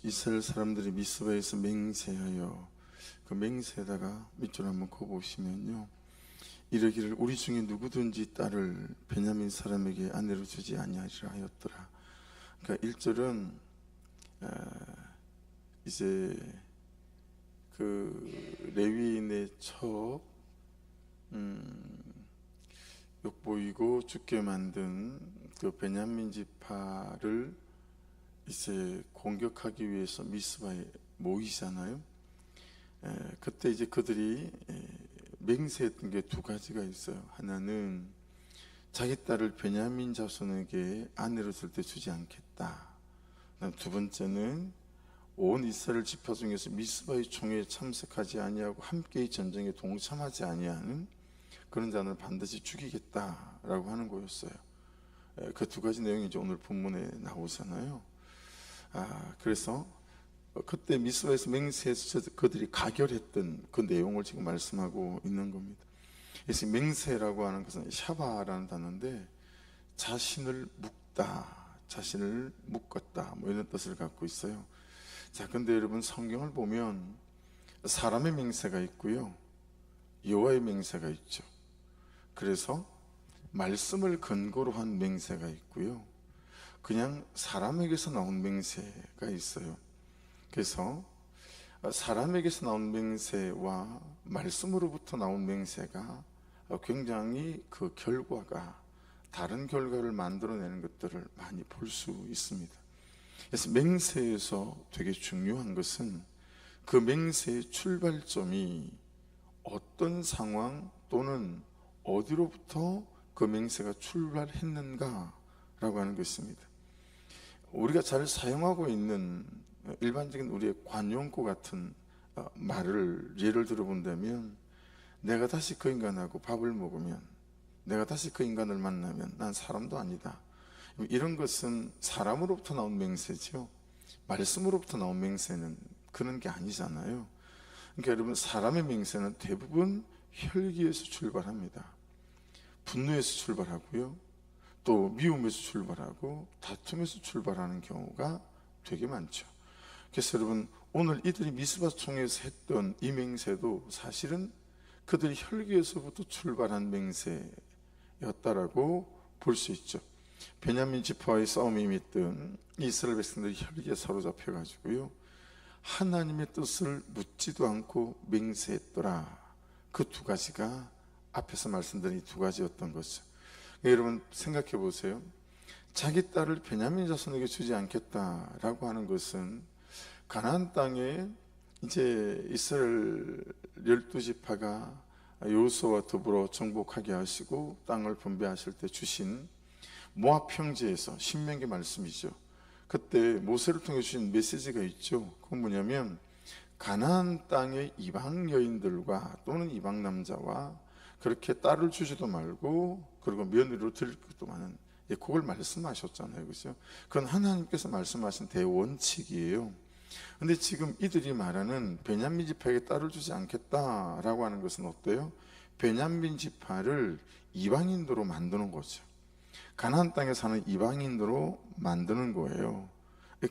이스라엘 사람들이 미스바에서 맹세하여 그 맹세에다가 밑줄 한번 그어보시면요, 이르기를 우리 중에 누구든지 딸을 베냐민 사람에게 아내로 주지 아니하리라 하였더라. 그러니까 1절은 이제 그 레위인의 첩 욕보이고 죽게 만든 그 베냐민 지파를 이제 공격하기 위해서 미스바에 모이잖아요. 그때 이제 그들이 맹세했던 게 두 가지가 있어요. 하나는 자기 딸을 베냐민 자손에게 아내로 절대 주지 않겠다. 두 번째는 온 이스라엘 지파 중에서 미스바의 총회에 참석하지 아니하고 함께 이 전쟁에 동참하지 아니하는 그런 자는 반드시 죽이겠다라고 하는 거였어요. 그 두 가지 내용이 이제 오늘 본문에 나오잖아요. 그래서 그때 미스바에서 맹세해서 그들이 가결했던 그 내용을 지금 말씀하고 있는 겁니다. 그래서 맹세라고 하는 것은 샤바라는 단어인데 자신을 묶다, 자신을 묶었다, 뭐 이런 뜻을 갖고 있어요. 자, 근데 여러분 성경을 보면 사람의 맹세가 있고요, 여호와의 맹세가 있죠. 그래서 말씀을 근거로 한 맹세가 있고요, 그냥 사람에게서 나온 맹세가 있어요. 그래서 사람에게서 나온 맹세와 말씀으로부터 나온 맹세가 굉장히 그 결과가 다른 결과를 만들어내는 것들을 많이 볼 수 있습니다. 그래서 맹세에서 되게 중요한 것은 그 맹세의 출발점이 어떤 상황 또는 어디로부터 그 맹세가 출발했는가 라고 하는 것입니다. 우리가 잘 사용하고 있는 일반적인 우리의 관용구 같은 말을 예를 들어본다면, 내가 다시 그 인간하고 밥을 먹으면, 내가 다시 그 인간을 만나면 난 사람도 아니다, 이런 것은 사람으로부터 나온 맹세죠. 말씀으로부터 나온 맹세는 그런 게 아니잖아요. 그러니까 여러분, 사람의 맹세는 대부분 혈기에서 출발합니다. 분노에서 출발하고요, 또 미움에서 출발하고 다툼에서 출발하는 경우가 되게 많죠. 그래서 여러분, 오늘 이들이 미스바 총회에서 했던 이 맹세도 사실은 그들이 혈기에서부터 출발한 맹세였다라고 볼 수 있죠. 베냐민 지파와의 싸움이 있던 이스라엘 백성들이 혈기에 사로잡혀 가지고요, 하나님의 뜻을 묻지도 않고 맹세했더라. 그 두 가지가 앞에서 말씀드린 두 가지였던 거죠. 여러분 생각해 보세요. 자기 딸을 베냐민 자손에게 주지 않겠다라고 하는 것은 가나안 땅에 이제 이스라엘 12지파가 여호수아와 더불어 정복하게 하시고 땅을 분배하실 때 주신 모압 평지에서, 신명기 말씀이죠. 그때 모세를 통해 주신 메시지가 있죠. 그건 뭐냐면 가나안 땅의 이방 여인들과 또는 이방 남자와 그렇게 딸을 주지도 말고, 그리고 며느리로 드릴 것도 많은, 그걸 말씀하셨잖아요. 그죠? 그건 하나님께서 말씀하신 대원칙이에요. 근데 지금 이들이 말하는 베냐민 지파에게 딸을 주지 않겠다라고 하는 것은 어때요? 베냐민 지파를 이방인으로 만드는 거죠. 가나안 땅에 사는 이방인으로 만드는 거예요.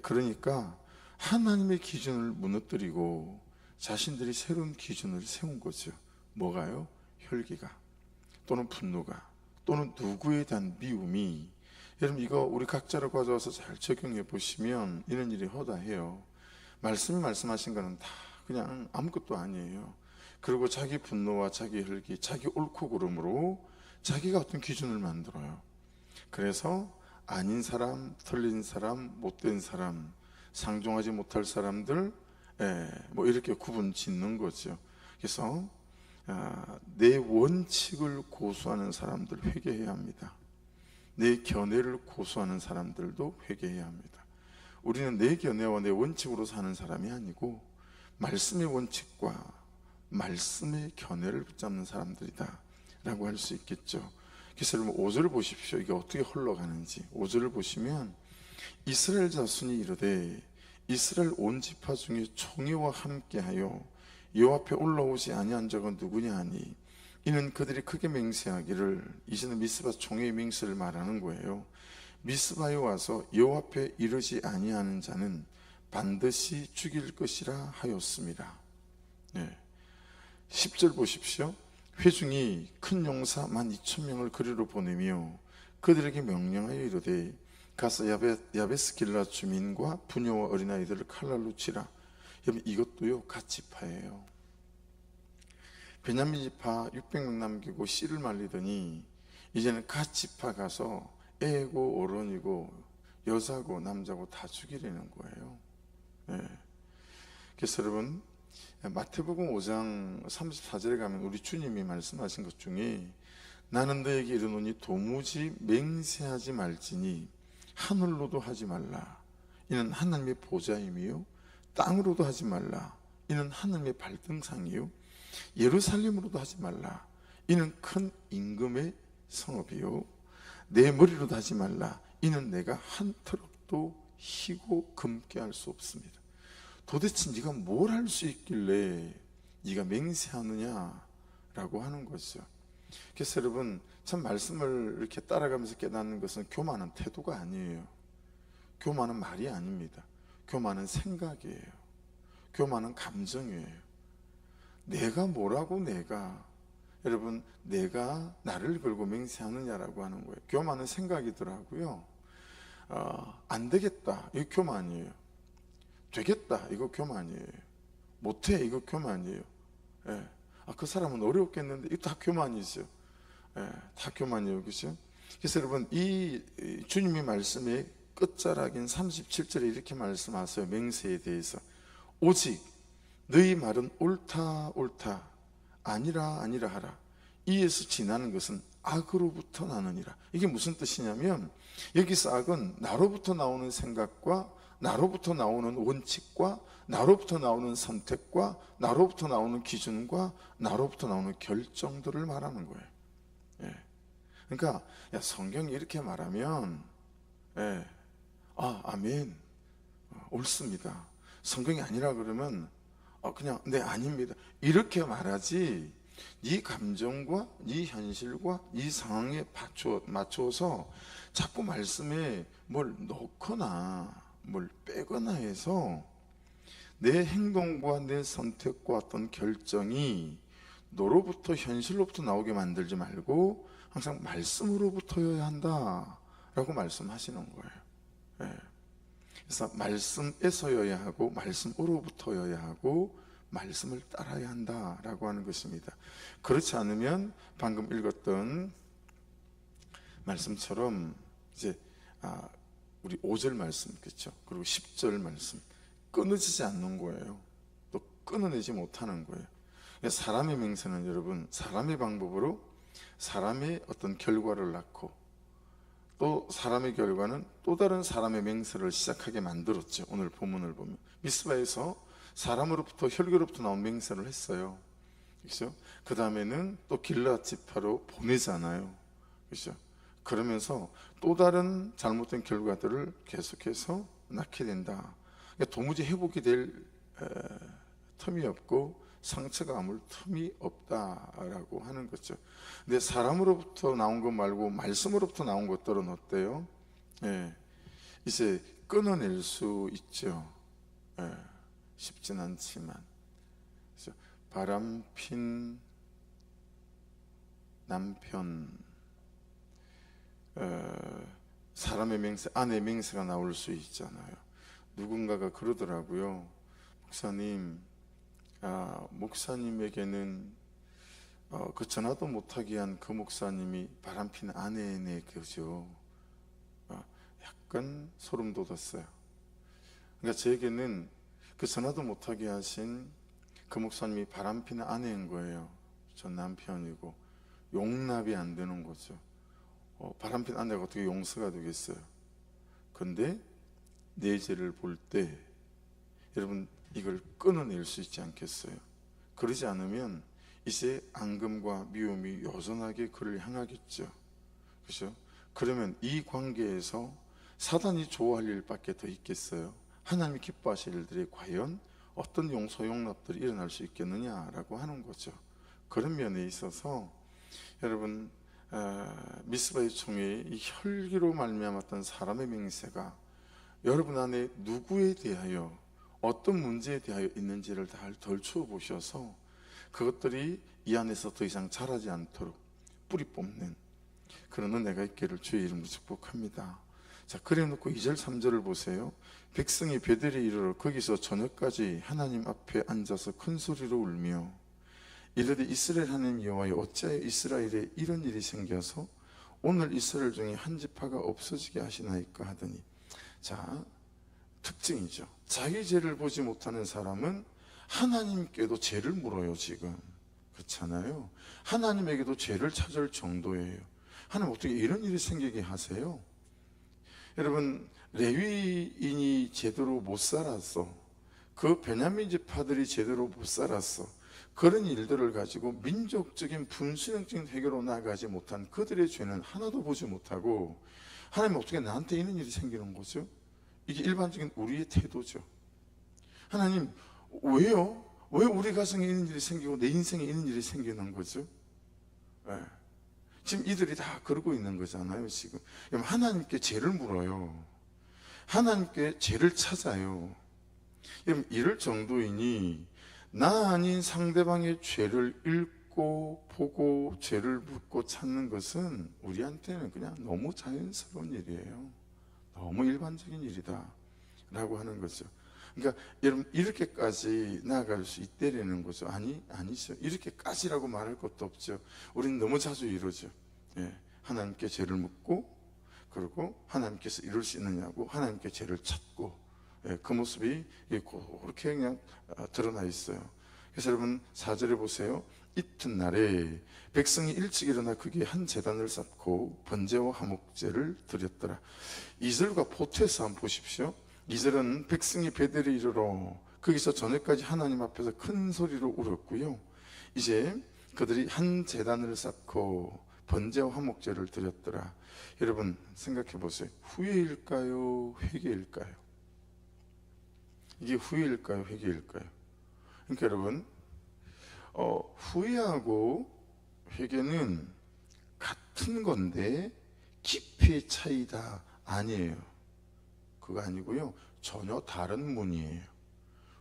그러니까 하나님의 기준을 무너뜨리고 자신들이 새로운 기준을 세운 거죠. 뭐가요? 혈기가, 또는 분노가, 또는 누구에 대한 미움이. 여러분, 이거 우리 각자로 가져와서 잘 적용해 보시면 이런 일이 허다해요. 말씀이 말씀하신 거는 다 그냥 아무것도 아니에요. 그리고 자기 분노와 자기 혈기, 자기 옳고 그름으로 자기가 어떤 기준을 만들어요. 그래서 아닌 사람, 틀린 사람, 못된 사람, 상종하지 못할 사람들, 뭐 이렇게 구분 짓는 거죠. 그래서 내 원칙을 고수하는 사람들 회개해야 합니다. 내 견해를 고수하는 사람들도 회개해야 합니다. 우리는 내 견해와 내 원칙으로 사는 사람이 아니고 말씀의 원칙과 말씀의 견해를 붙잡는 사람들이다 라고 할 수 있겠죠. 그래서 여러분 5절을 보십시오. 이게 어떻게 흘러가는지. 5절을 보시면 이스라엘 자손이 이르되 이스라엘 온 지파 중에 총회와 함께하여 여호와 앞에 올라오지 아니한 적은 누구냐 하니, 이는 그들이 크게 맹세하기를, 이제는 미스바 총회의 맹세를 말하는 거예요. 미스바에 와서 여호와 앞에 이르지 아니하는 자는 반드시 죽일 것이라 하였습니다. 10절 보십시오. 회중이 큰 용사 12,000명을 그리로 보내며 그들에게 명령하여 이르되 가서 야베스 길앗 주민과 부녀와 어린아이들을 칼날로 치라. 여러분, 이것도요 갓지파예요. 베냐민 지파 600명 남기고 씨를 말리더니 이제는 갓지파 가서 애고 어른이고 여자고 남자고 다 죽이려는 거예요. 그래서 여러분, 마태복음 5장 34절에 가면 우리 주님이 말씀하신 것 중에 나는 너에게 이르노니 도무지 맹세하지 말지니 하늘로도 하지 말라 이는 하나님의 보좌임이요 땅으로도 하지 말라 이는 하나님의 발등상이요 예루살렘으로도 하지 말라 이는 큰 임금의 성읍이요 내 머리로도 하지 말라 이는 내가 한 트럭도 희고 금게 할 수 없습니다. 도대체 네가 뭘 할 수 있길래 네가 맹세하느냐라고 하는 거죠. 그래서 여러분, 참 말씀을 이렇게 따라가면서 깨닫는 것은 교만한 태도가 아니에요. 교만은 말이 아닙니다. 교만은 생각이에요. 교만은 감정이에요. 내가 뭐라고 여러분, 내가 나를 걸고 맹세하느냐라고 하는 거예요. 교만은 생각이더라고요. 안 되겠다, 이거 교만이에요. 되겠다, 이거 교만이에요. 못해, 이거 교만이에요. 그 사람은 어려웠겠는데 이거 다 교만이죠. 다 교만이에요. 그죠? 그래서 여러분, 이 주님의 말씀의 끝자락인 37절에 이렇게 말씀하세요. 맹세에 대해서 오직 너희 말은 옳다 옳다 아니라 아니라 하라. 이에서 지나는 것은 악으로부터 나느니라. 이게 무슨 뜻이냐면 여기서 악은 나로부터 나오는 생각과 나로부터 나오는 원칙과 나로부터 나오는 선택과 나로부터 나오는 기준과 나로부터 나오는 결정들을 말하는 거예요. 그러니까 성경이 이렇게 말하면 아멘, 옳습니다. 성경이 아니라 그러면 그냥 네, 아닙니다, 이렇게 말하지 네 감정과 네 현실과 네 상황에 맞춰서 자꾸 말씀에 뭘 넣거나 뭘 빼거나 해서 내 행동과 내 선택과 어떤 결정이 너로부터 현실로부터 나오게 만들지 말고 항상 말씀으로부터여야 한다라고 말씀하시는 거예요. 그래서 말씀에서여야 하고 말씀으로부터여야 하고 말씀을 따라야 한다라고 하는 것입니다. 그렇지 않으면 방금 읽었던 말씀처럼 이제 우리 5절 말씀, 그렇죠? 그리고 10절 말씀 끊어지지 않는 거예요. 또 끊어내지 못하는 거예요. 사람의 맹세는 여러분, 사람의 방법으로 사람의 어떤 결과를 낳고 또 사람의 결과는 또 다른 사람의 맹세를 시작하게 만들었죠. 오늘 본문을 보면 미스바에서 사람으로부터 혈교로부터 나온 맹세를 했어요. 그렇죠? 그 다음에는 또 길앗 지파로 보내잖아요. 그렇죠? 그러면서 또 다른 잘못된 결과들을 계속해서 낳게 된다. 그러니까 도무지 회복이 될 틈이 없고 상처가 아물 틈이 없다라고 하는 거죠. 근데 사람으로부터 나온 것 말고 말씀으로부터 나온 것들은 어때요? 이제 끊어낼 수 있죠. 쉽진 않지만. 바람핀 남편, 사람의 맹세, 아내 맹세가 나올 수 있잖아요. 누군가가 그러더라고요. 목사님에게는 그 전화도 못하게 한 그 목사님이 바람핀 아내네 그죠. 약간 소름 돋았어요. 그러니까 저에게는 그 전화도 못하게 하신 그 목사님이 바람핀 아내인 거예요. 전 남편이고 용납이 안 되는 거죠. 바람핀 아내가 어떻게 용서가 되겠어요? 근데 내 죄를 볼 때 여러분, 이걸 끊어낼 수 있지 않겠어요? 그러지 않으면 이제 앙금과 미움이 여전하게 그를 향하겠죠. 그렇죠? 그러면 이 관계에서 사단이 좋아할 일밖에 더 있겠어요? 하나님이 기뻐하실 일들이 과연 어떤 용서 용납들이 일어날 수 있겠느냐라고 하는 거죠. 그런 면에 있어서 여러분, 미스바의 총회의 이 혈기로 말미암았던 사람의 맹세가 여러분 안에 누구에 대하여 어떤 문제에 대하여 있는지를 다 덜추어 보셔서 그것들이 이 안에서 더 이상 자라지 않도록 뿌리 뽑는 그런 은혜가 있기를 주의 이름으로 축복합니다. 자, 그래 놓고 2절 3절을 보세요. 백성이 베델에 이르러 거기서 저녁까지 하나님 앞에 앉아서 큰 소리로 울며 이르되 이스라엘 하나님 여호와여 어찌하여 이스라엘에 이런 일이 생겨서 오늘 이스라엘 중에 한 지파가 없어지게 하시나이까 하더니, 자, 특징이죠. 자기 죄를 보지 못하는 사람은 하나님께도 죄를 물어요. 지금 그렇잖아요. 하나님에게도 죄를 찾을 정도예요. 하나님 어떻게 이런 일이 생기게 하세요? 여러분, 레위인이 제대로 못 살았어, 그 베냐민 지파들이 제대로 못 살았어, 그런 일들을 가지고 민족적인 분수령적인 해결로 나아가지 못한 그들의 죄는 하나도 보지 못하고 하나님 어떻게 나한테 이런 일이 생기는 거죠? 이게 일반적인 우리의 태도죠. 하나님 왜요? 왜 우리 가정에 이런 일이 생기고 내 인생에 이런 일이 생기는 거죠? 네. 지금 이들이 다 그러고 있는 거잖아요. 지금 하나님께 죄를 물어요. 하나님께 죄를 찾아요. 이럴 정도이니 나 아닌 상대방의 죄를 읽고 보고 죄를 묻고 찾는 것은 우리한테는 그냥 너무 자연스러운 일이에요. 너무 일반적인 일이다 라고 하는 거죠. 그러니까 여러분, 이렇게까지 나아갈 수 있다라는 거죠. 아니죠. 이렇게까지라고 말할 것도 없죠. 우리는 너무 자주 이러죠. 예, 하나님께 죄를 묻고, 그리고 하나님께서 이룰 수 있느냐고 하나님께 죄를 찾고, 예, 그 모습이 그렇게 그냥 드러나 있어요. 그래서 여러분 4절에 보세요. 이튿날에 백성이 일찍 일어나 거기에 한 제단을 쌓고 번제와 화목제를 드렸더라. 2절과 보태서 한번 보십시오. 2절은 백성이 베델에 이르러 거기서 저녁까지 하나님 앞에서 큰 소리로 울었고요. 이제 그들이 한 제단을 쌓고 번제와 화목제를 드렸더라. 여러분 생각해 보세요. 후회일까요? 회개일까요? 이게 후회일까요? 회개일까요? 그러니까 여러분, 후회하고 회개는 같은 건데 깊이의 차이다 아니에요. 그거 아니고요, 전혀 다른 문이에요.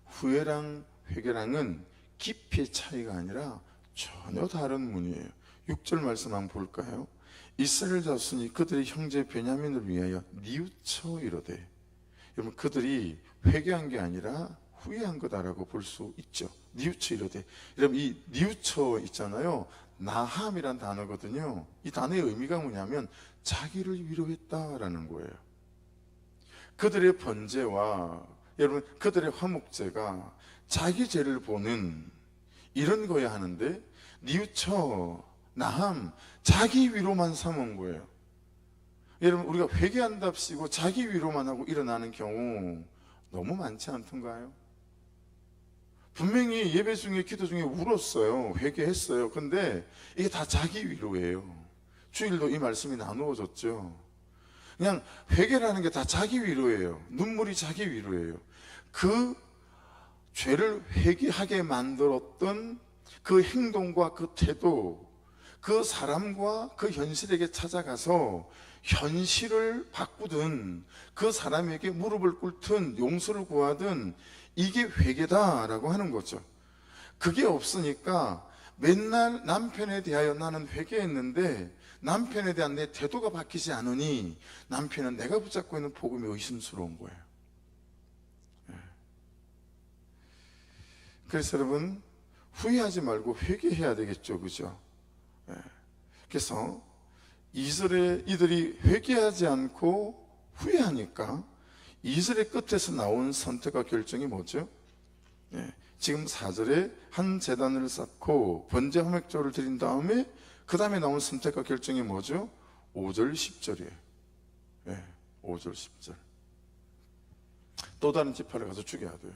후회랑 회개랑은 깊이의 차이가 아니라 전혀 다른 문이에요. 6절 말씀 한번 볼까요? 이스라엘 자손이 그들의 형제 베냐민을 위하여 뉘우쳐 이르되, 여러분 그들이 회개한 게 아니라 후회한 거다라고 볼 수 있죠. 뉘우쳐 이르되, 여러분 이 뉘우쳐 있잖아요, 나함이란 단어거든요. 이 단어의 의미가 뭐냐면 자기를 위로했다라는 거예요. 그들의 번제와 여러분 그들의 화목제가 자기 죄를 보는 이런 거야 하는데, 뉘우쳐 나함, 자기 위로만 삼은 거예요. 여러분 우리가 회개한답시고 자기 위로만 하고 일어나는 경우 너무 많지 않던가요? 분명히 예배 중에 기도 중에 울었어요. 회개했어요. 근데 이게 다 자기 위로예요. 주일도 이 말씀이 나누어졌죠. 그냥 회개라는 게 다 자기 위로예요. 눈물이 자기 위로예요. 그 죄를 회개하게 만들었던 그 행동과 그 태도, 그 사람과 그 현실에게 찾아가서 현실을 바꾸든 그 사람에게 무릎을 꿇든 용서를 구하든 이게 회개다라고 하는 거죠. 그게 없으니까 맨날 남편에 대하여 나는 회개했는데 남편에 대한 내 태도가 바뀌지 않으니 남편은 내가 붙잡고 있는 복음이 의심스러운 거예요. 그래서 여러분 후회하지 말고 회개해야 되겠죠, 그죠? 그래서 이들이 회개하지 않고 후회하니까 2절의 끝에서 나온 선택과 결정이 뭐죠? 지금 4절에 한 제단을 쌓고 번제 화목제를 드린 다음에 그 다음에 나온 선택과 결정이 뭐죠? 5절 10절이에요 5절 10절. 또 다른 지파를 가서 죽여야 돼요.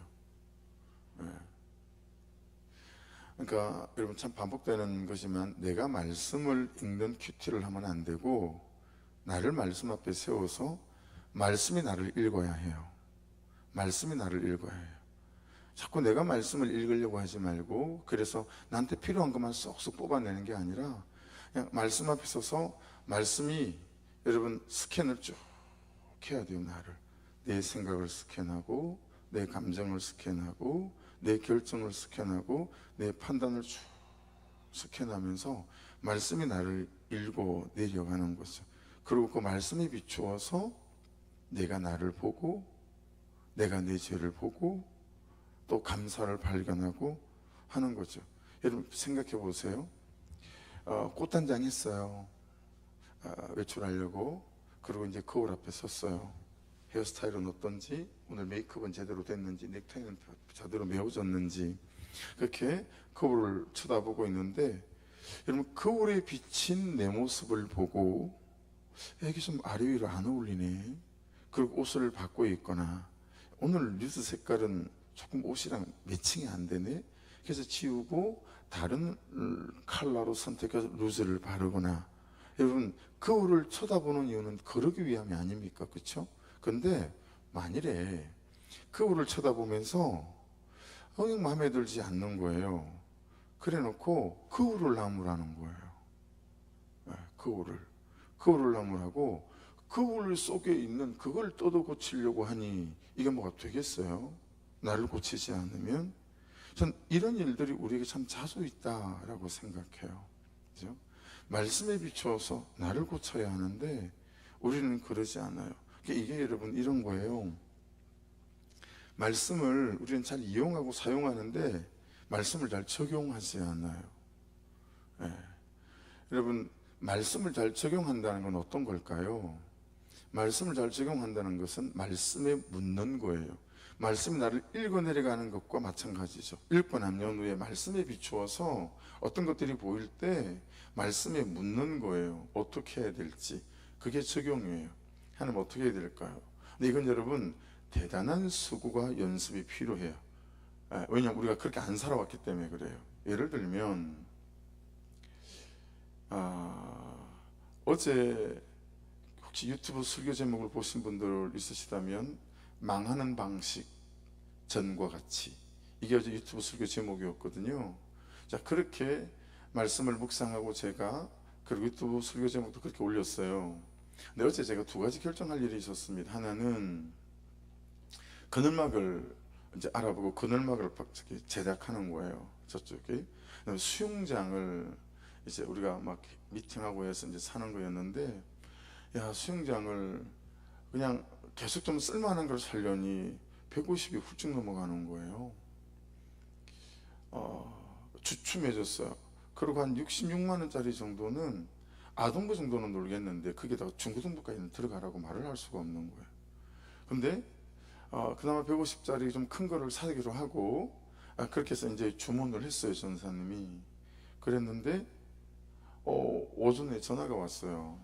그러니까 여러분 참 반복되는 것이지만, 내가 말씀을 읽는 큐티를 하면 안 되고 나를 말씀 앞에 세워서 말씀이 나를 읽어야 해요. 말씀이 나를 읽어야 해요. 자꾸 내가 말씀을 읽으려고 하지 말고, 그래서 나한테 필요한 것만 쏙쏙 뽑아내는 게 아니라 그냥 말씀 앞에 서서 말씀이 여러분 스캔을 쭉 해야 돼요. 나를, 내 생각을 스캔하고 내 감정을 스캔하고 내 결정을 스캔하고 내 판단을 쭉 스캔하면서 말씀이 나를 읽어 내려가는 거죠. 그리고 그 말씀에 비추어서 내가 나를 보고 내가 내 죄를 보고 또 감사를 발견하고 하는 거죠. 여러분 생각해 보세요. 꽃단장 했어요. 외출하려고. 그리고 이제 거울 앞에 섰어요. 헤어스타일은 어떤지, 오늘 메이크업은 제대로 됐는지, 넥타이는 제대로 메워졌는지, 그렇게 거울을 쳐다보고 있는데, 여러분 거울에 비친 내 모습을 보고 이게 좀 아래 위로 안 어울리네. 그리고 옷을 바꿔 입거나 오늘 뉴스 색깔은 조금 옷이랑 매칭이 안 되네. 그래서 지우고 다른 컬러로 선택해서 루즈를 바르거나. 여러분 거울을 쳐다보는 이유는 그러기 위함이 아닙니까? 그렇죠? 근데 만일에 거울을 쳐다보면서 그냥 마음에 들지 않는 거예요. 그래 놓고 거울을 나무라는 거예요. 거울을 나무라고 거울 속에 있는 그걸 뜯어 고치려고 하니 이게 뭐가 되겠어요? 나를 고치지 않으면. 전 이런 일들이 우리에게 참 자주 있다라고 생각해요. 그죠? 말씀에 비추어서 나를 고쳐야 하는데 우리는 그러지 않아요. 이게 여러분 이런 거예요. 말씀을 우리는 잘 이용하고 사용하는데 말씀을 잘 적용하지 않아요. 네. 여러분 말씀을 잘 적용한다는 건 어떤 걸까요? 말씀을 잘 적용한다는 것은 말씀에 묻는 거예요. 말씀이 나를 읽어내려가는 것과 마찬가지죠. 읽고 난 후에 말씀에 비추어서 어떤 것들이 보일 때 말씀에 묻는 거예요. 어떻게 해야 될지. 그게 적용이에요. 하나님 어떻게 해야 될까요? 근데 이건 여러분 대단한 수고가 연습이 필요해요. 왜냐하면 우리가 그렇게 안 살아왔기 때문에 그래요. 예를 들면 어제 혹시 유튜브 설교 제목을 보신 분들 있으시다면 망하는 방식 전과 같이, 이게 어제 유튜브 설교 제목이었거든요. 자, 그렇게 말씀을 묵상하고 제가 그리고 유튜브 설교 제목도 그렇게 올렸어요. 근데 어제 제가 두 가지 결정할 일이 있었습니다. 하나는 그늘막을 이제 알아보고 그늘막을 제작하는 거예요. 저쪽에. 수영장을 이제 우리가 막 미팅하고 해서 이제 사는 거였는데, 야, 수영장을 그냥 계속 좀 쓸만한 걸 살려니 150이 훌쩍 넘어가는 거예요. 주춤해졌어요. 그리고 한 66만 원짜리 정도는 아동부 정도는 놀겠는데 그게 다 중고등부까지는 들어가라고 말을 할 수가 없는 거예요. 근데 그나마 150짜리 좀 큰 거를 사기로 하고 그렇게 해서 이제 주문을 했어요. 전사님이. 그랬는데 오전에 전화가 왔어요.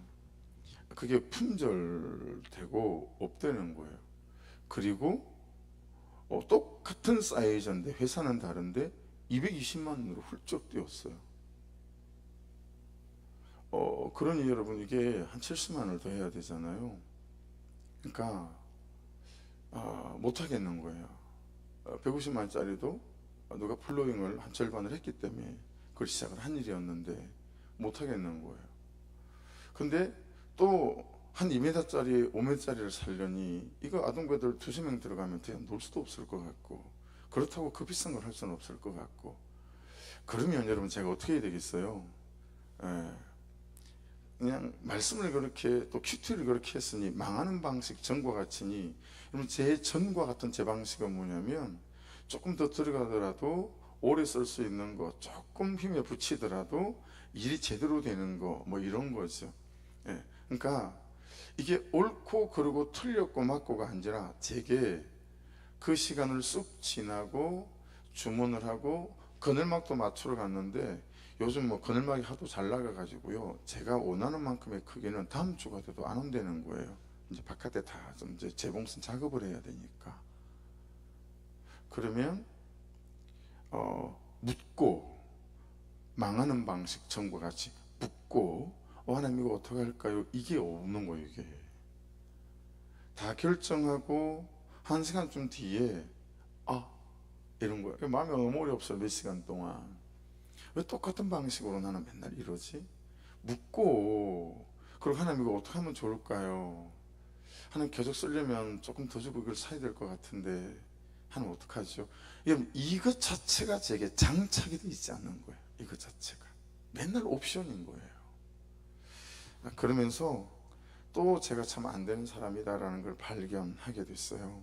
그게 품절되고 없다는 거예요. 그리고 똑같은 사이즈인데 회사는 다른데 220만 원으로 훌쩍 뛰었어요. 그러니 여러분 이게 한 70만 원을 더 해야 되잖아요. 그러니까 못 하겠는 거예요. 150만 원짜리도 누가 플로잉을 한 절반을 했기 때문에 그걸 시작을 한 일이었는데 못 하겠는 거예요. 근데 또 한 2m짜리 5m짜리를 살려니 이거 아동배들 2~3명 들어가면 그냥 놀 수도 없을 것 같고, 그렇다고 그 비싼 걸 할 수는 없을 것 같고, 그러면 여러분 제가 어떻게 해야 되겠어요? 그냥 말씀을 그렇게 또 큐티를 그렇게 했으니 망하는 방식 전과 같으니, 여러분 제 전과 같은 제 방식은 뭐냐면 조금 더 들어가더라도 오래 쓸 수 있는 거, 조금 힘에 붙이더라도 일이 제대로 되는 거, 뭐 이런 거죠. 그러니까 이게 옳고 그르고 틀렸고 맞고가 아니라 제게 그 시간을 쑥 지나고 주문을 하고 그늘막도 맞추러 갔는데, 요즘 뭐 그늘막이 하도 잘 나가가지고요, 제가 원하는 만큼의 크기는 다음 주가 돼도 안 온다는 거예요. 이제 바깥에 다 좀 이제 재봉선 작업을 해야 되니까. 그러면 묻고 망하는 방식 전과 같이 묻고 하나님 이거 어떻게 할까요? 이게 없는 거예요. 이게 다 결정하고 1시간쯤 뒤에 이런 거예요. 마음이 너무 어렵어요. 몇 시간 동안 왜 똑같은 방식으로 나는 맨날 이러지? 묻고, 그리고 하나님 이거 어떻게 하면 좋을까요? 하나님 계속 쓰려면 조금 더 주고 이걸 사야 될 것 같은데 하나님 어떡하죠? 이것 자체가 제게 장착이 되어 있지 않는 거예요. 이것 자체가 맨날 옵션인 거예요. 그러면서 또 제가 참 안 되는 사람이다라는 걸 발견하게 됐어요.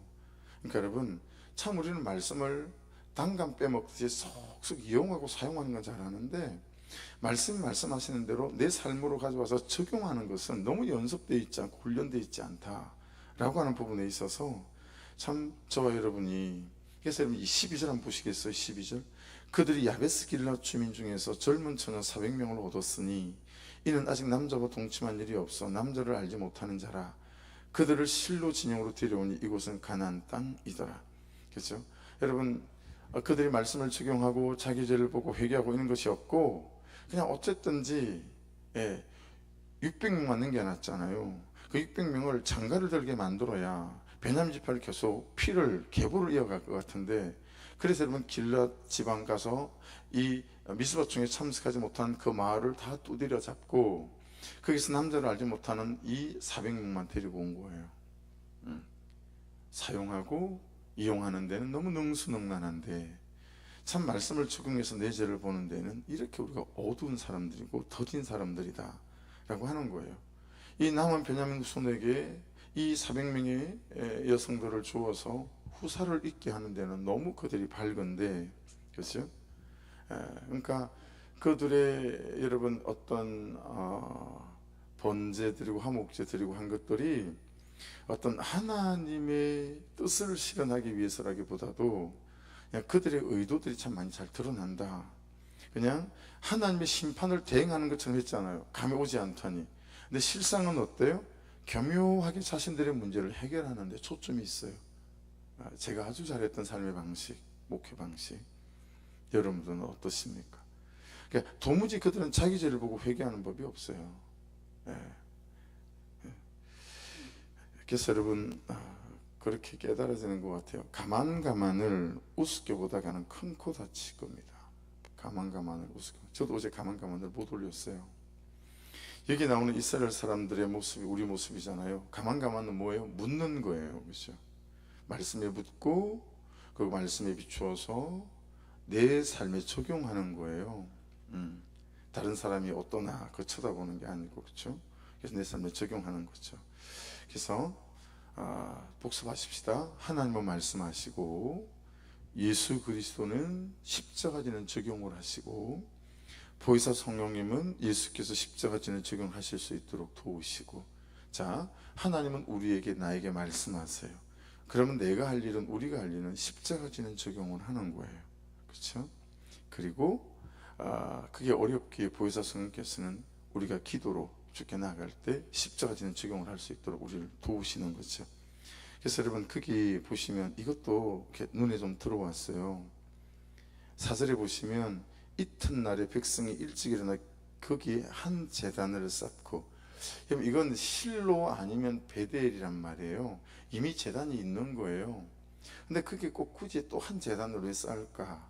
그러니까 여러분, 참 우리는 말씀을 단감 빼먹듯이 쏙쏙 이용하고 사용하는 건 잘하는데, 말씀이 말씀하시는 대로 내 삶으로 가져와서 적용하는 것은 너무 연습되어 있지 않고 훈련되어 있지 않다라고 하는 부분에 있어서 참 저와 여러분이, 그래서 여러분 이 12절 한번 보시겠어요? 12절. 그들이 야베스 길라 주민 중에서 젊은 처녀 400명을 얻었으니 이는 아직 남자와 동침한 일이 없어 남자를 알지 못하는 자라. 그들을 실로 진영으로 데려오니 이곳은 가나안 땅이더라. 그렇죠? 여러분, 그들이 말씀을 적용하고 자기 죄를 보고 회개하고 있는 것이 없고 그냥 어쨌든지 600명만 남겨놨잖아요. 그 600명을 장가를 들게 만들어야 베냐민 지파를 계속 피를 계보를 이어갈 것 같은데, 그래서 여러분 길랏 지방 가서 이 미스바 중에 참석하지 못한 그 마을을 다 두드려 잡고 거기서 남자를 알지 못하는 이 400명만 데리고 온 거예요. 사용하고 이용하는 데는 너무 능수능란한데 참 말씀을 적용해서 내 죄를 보는 데는 이렇게 우리가 어두운 사람들이고 더딘 사람들이다 라고 하는 거예요. 이 남은 베냐민 후손에게 이 400명의 여성들을 주어서 후사를 잊게 하는 데는 너무 그들이 밝은데, 그렇죠? 그러니까 그들의 여러분 어떤 번제드리고 화목제드리고 한 것들이 어떤 하나님의 뜻을 실현하기 위해서라기보다도 그냥 그들의 의도들이 참 많이 잘 드러난다. 그냥 하나님의 심판을 대행하는 것처럼 했잖아요. 감이 오지 않더니. 근데 실상은 어때요? 교묘하게 자신들의 문제를 해결하는 데 초점이 있어요. 제가 아주 잘했던 삶의 방식, 목회 방식, 여러분들은 어떠십니까? 그러니까 도무지 그들은 자기 죄를 보고 회개하는 법이 없어요. 그래서 여러분 그렇게 깨달아지는 것 같아요. 가만가만을 우습게 보다가는 큰 코 다칠 겁니다. 가만가만을 우습게. 저도 어제 가만가만을 못 올렸어요. 여기 나오는 이스라엘 사람들의 모습이 우리 모습이잖아요. 가만가만은 뭐예요? 묻는 거예요. 그렇죠? 말씀에 묻고 그 말씀에 비추어서 내 삶에 적용하는 거예요. 다른 사람이 어떠나 그 쳐다보는 게 아니고, 그렇죠? 그래서 내 삶에 적용하는 거죠. 그래서 복습하십시다. 하나님은 말씀하시고 예수 그리스도는 십자가지는 적용을 하시고 보혜사 성령님은 예수께서 십자가지는 적용하실 수 있도록 도우시고, 자, 하나님은 우리에게 나에게 말씀하세요. 그러면 내가 할 일은, 우리가 할 일은 십자가지는 적용을 하는 거예요. 그렇죠? 그리고 그게 어렵기에 보혜사 성령께서는 우리가 기도로 주께 나아갈 때 십자가지는 적용을 할 수 있도록 우리를 도우시는 거죠. 그래서 여러분 거기 보시면 이것도 이렇게 눈에 좀 들어왔어요. 4절에 보시면 이튿날에 백성이 일찍 일어나 거기에 한 제단을 쌓고, 여러분 이건 실로 아니면 베델이란 말이에요. 이미 제단이 있는 거예요. 근데 그게 꼭 굳이 또 한 제단을 왜 쌓을까?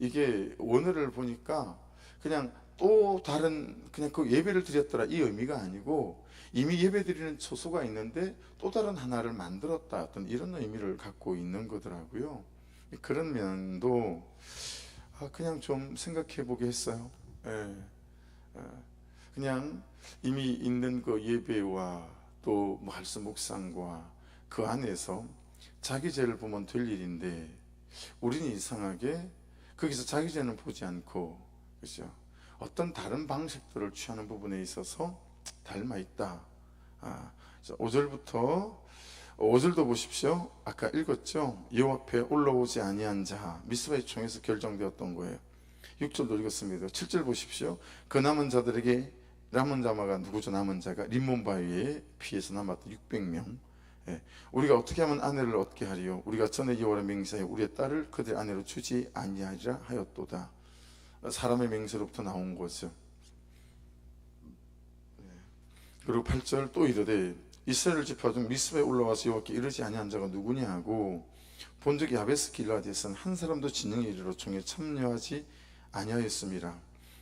이게 원어를 보니까 그냥 또 다른 그냥 그 예배를 드렸더라 이 의미가 아니고 이미 예배 드리는 처소가 있는데 또 다른 하나를 만들었다, 어떤 이런 의미를 갖고 있는 거더라고요. 그런 면도 그냥 좀 생각해 보게 했어요. 그냥 이미 있는 그 예배와 또 말씀 묵상과 그 안에서 자기 죄를 보면 될 일인데 우리는 이상하게 거기서 자기 죄는 보지 않고, 그죠? 어떤 다른 방식들을 취하는 부분에 있어서 닮아 있다. 5절도 보십시오. 아까 읽었죠? 여호와 앞에 올라오지 아니한 자, 미스바의 총에서 결정되었던 거예요. 6절도 읽었습니다. 7절 보십시오. 그 남은 자들에게, 남은 자마가 누구죠? 남은 자가 림몬 바위에 피해서 남았던 600명. 우리가 어떻게 하면 아내를 얻게 하리요? 우리가 전에 여호와의 맹세하여 우리의 딸을 그들 아내로 주지 아니하리라 하였도다. 사람의 맹세로부터 나온 거죠. 그리고 8절 또 이르되 이스라엘 지파 중 미스바에 올라와서 여호와께 이르지 아니한 자가 누구냐 하고 본즉 야베스 길라앗에서는 한 사람도 진영에 이르러 총에 참여하지 아니하였습니다.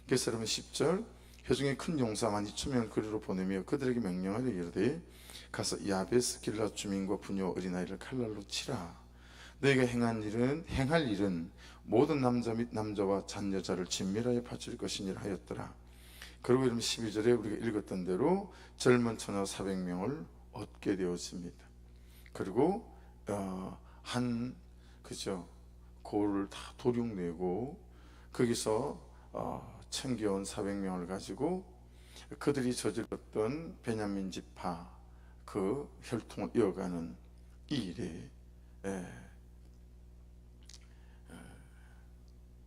그래서 여러분 10절 회중의 큰 용사 12,000명을 그리로 보내며 그들에게 명령하여 이르되 가서 야베스 길라 주민과 부녀 어린아이를 칼날로 치라. 너희가 행할 일은 모든 남자 및 남자와 잔여자를 진멸하여 바칠 것이니라 하였더라. 그리고 이러면 12절에 우리가 읽었던 대로 젊은 처녀 400명을 얻게 되었습니다. 그리고 그죠, 고를 다 도륙내고 거기서 챙겨온 400명을 가지고 그들이 저질렀던 베냐민 지파 그 혈통을 이어가는 이 일에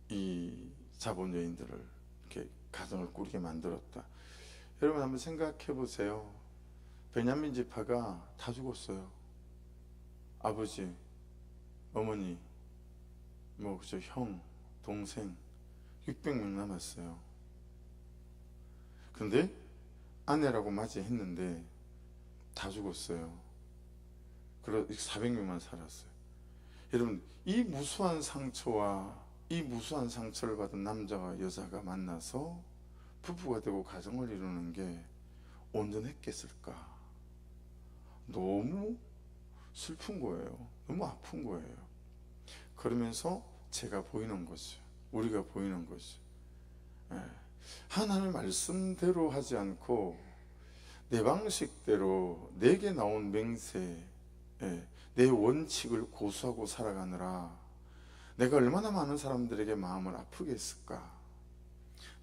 이 자본 여인들을 이렇게 가정을 꾸리게 만들었다. 여러분 한번 생각해 보세요. 베냐민 지파가 다 죽었어요. 아버지, 어머니, 그죠, 형, 동생 600명 남았어요. 근데 아내라고 맞이했는데 다 죽었어요. 그래서 400명만 살았어요. 여러분, 이 무수한 상처와 이 무수한 상처를 받은 남자와 여자가 만나서 부부가 되고 가정을 이루는 게 온전했겠을까? 너무 슬픈 거예요. 너무 아픈 거예요. 그러면서 제가 보이는 거죠. 우리가 보이는 거죠. 하나님의 말씀대로 하지 않고 내 방식대로 내게 나온 맹세, 내 원칙을 고수하고 살아가느라 내가 얼마나 많은 사람들에게 마음을 아프게 했을까?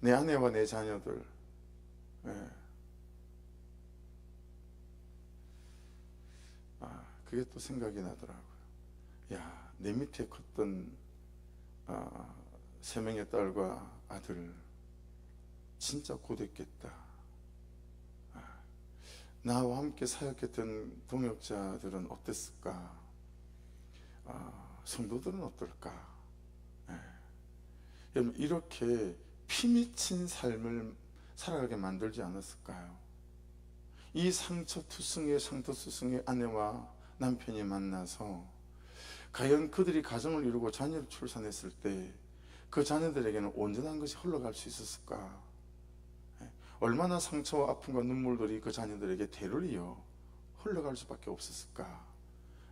내 아내와 내 자녀들, 그게 또 생각이 나더라고요. 야, 내 밑에 컸던 3명의 딸과 아들 진짜 고됐겠다. 나와 함께 사역했던 동역자들은 어땠을까? 성도들은 어떨까? 여러분, 이렇게 피미친 삶을 살아가게 만들지 않았을까요? 이 상처투성의 아내와 남편이 만나서 과연 그들이 가정을 이루고 자녀를 출산했을 때 그 자녀들에게는 온전한 것이 흘러갈 수 있었을까? 얼마나 상처와 아픔과 눈물들이 그 자녀들에게 대를 이어 흘러갈 수밖에 없었을까?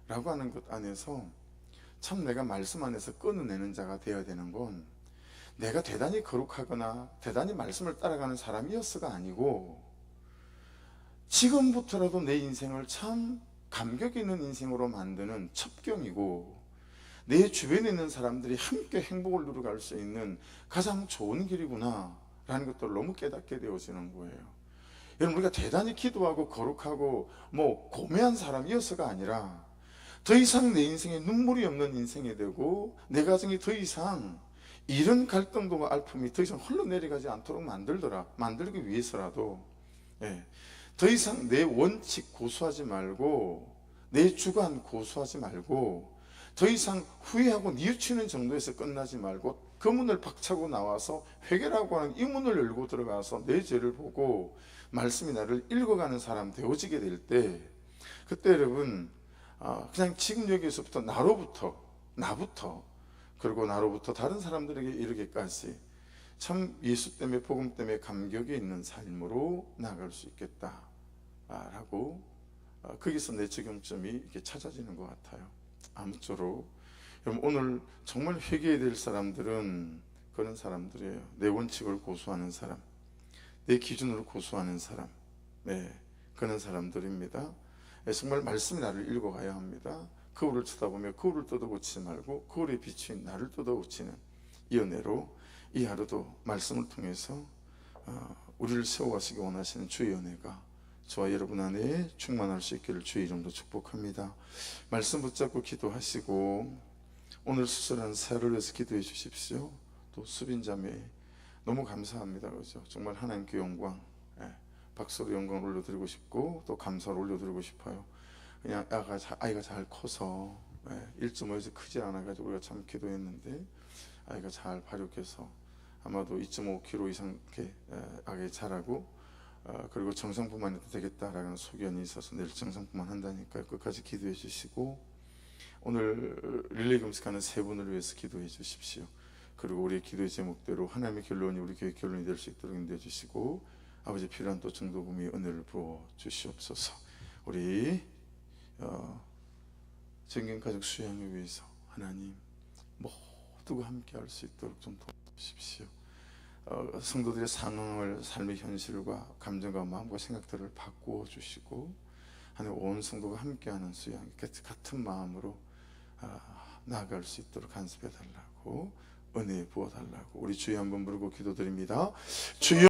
라고 하는 것 안에서 참 내가 말씀 안에서 끊어내는 자가 되어야 되는 건 내가 대단히 거룩하거나 대단히 말씀을 따라가는 사람이었어가 아니고 지금부터라도 내 인생을 참 감격 있는 인생으로 만드는 첩경이고 내 주변에 있는 사람들이 함께 행복을 누려갈 수 있는 가장 좋은 길이구나 라는 것들을 너무 깨닫게 되어지는 거예요. 여러분, 우리가 대단히 기도하고 거룩하고 고매한 사람이어서가 아니라 더 이상 내 인생에 눈물이 없는 인생이 되고 내 가정이 더 이상 이런 갈등과 아픔이 더 이상 흘러내려가지 않도록 만들기 위해서라도 더 이상 내 원칙 고수하지 말고 내 주관 고수하지 말고 더 이상 후회하고 뉘우치는 정도에서 끝나지 말고 그 문을 박차고 나와서 회개라고 하는 이 문을 열고 들어가서 내 죄를 보고 말씀이 나를 읽어가는 사람 되어지게 될 때 그때 여러분 그냥 지금 여기서부터 나부터 그리고 나로부터 다른 사람들에게 이르기까지 참 예수 때문에 복음 때문에 감격이 있는 삶으로 나아갈 수 있겠다 라고 거기서 내 적용점이 이렇게 찾아지는 것 같아요. 아무쪼록 여러분, 오늘 정말 회개해야 될 사람들은 그런 사람들이에요. 내 원칙을 고수하는 사람, 내 기준을 고수하는 사람, 그런 사람들입니다. 정말 말씀이 나를 읽어가야 합니다. 거울을 쳐다보며 거울을 뜯어고치지 말고 거울에 비추인 나를 뜯어고치는 이 은혜로 이 하루도 말씀을 통해서 우리를 세워가시기 원하시는 주의 은혜가 저와 여러분 안에 충만할 수 있기를 주의 이름으로 축복합니다. 말씀 붙잡고 기도하시고 오늘 수술한 새를 위해서 기도해 주십시오. 또 수빈자매 너무 감사합니다. 그죠? 정말 하나님께 영광, 박수로 영광을 올려드리고 싶고 또 감사를 올려드리고 싶어요. 그냥 아이가 잘 커서 1.5에서 크지 않아가지고 우리가 참 기도했는데 아이가 잘 발육해서 아마도 2.5kg 이상 이렇게 아기 자라고 그리고 정상분만 해도 되겠다라는 소견이 있어서 내일 정상분만 한다니까요. 끝까지 기도해 주시고 오늘 릴레이 금식하는 세 분을 위해서 기도해 주십시오. 그리고 우리의 기도의 제목대로 하나님의 결론이 우리 교회 결론이 될 수 있도록 인도해 주시고 아버지 필요한 또 정도금의 은혜를 부어 주시옵소서. 우리 정경가족 수양을 위해서 하나님 모두가 함께 할 수 있도록 좀 도와주십시오. 성도들의 상황을, 삶의 현실과 감정과 마음과 생각들을 바꾸어 주시고 하나님 온 성도가 함께하는 수양, 같은 마음으로 나아갈 수 있도록 간섭해 달라고, 은혜 부어 달라고 우리 주여 한번 부르고 기도드립니다. 주여.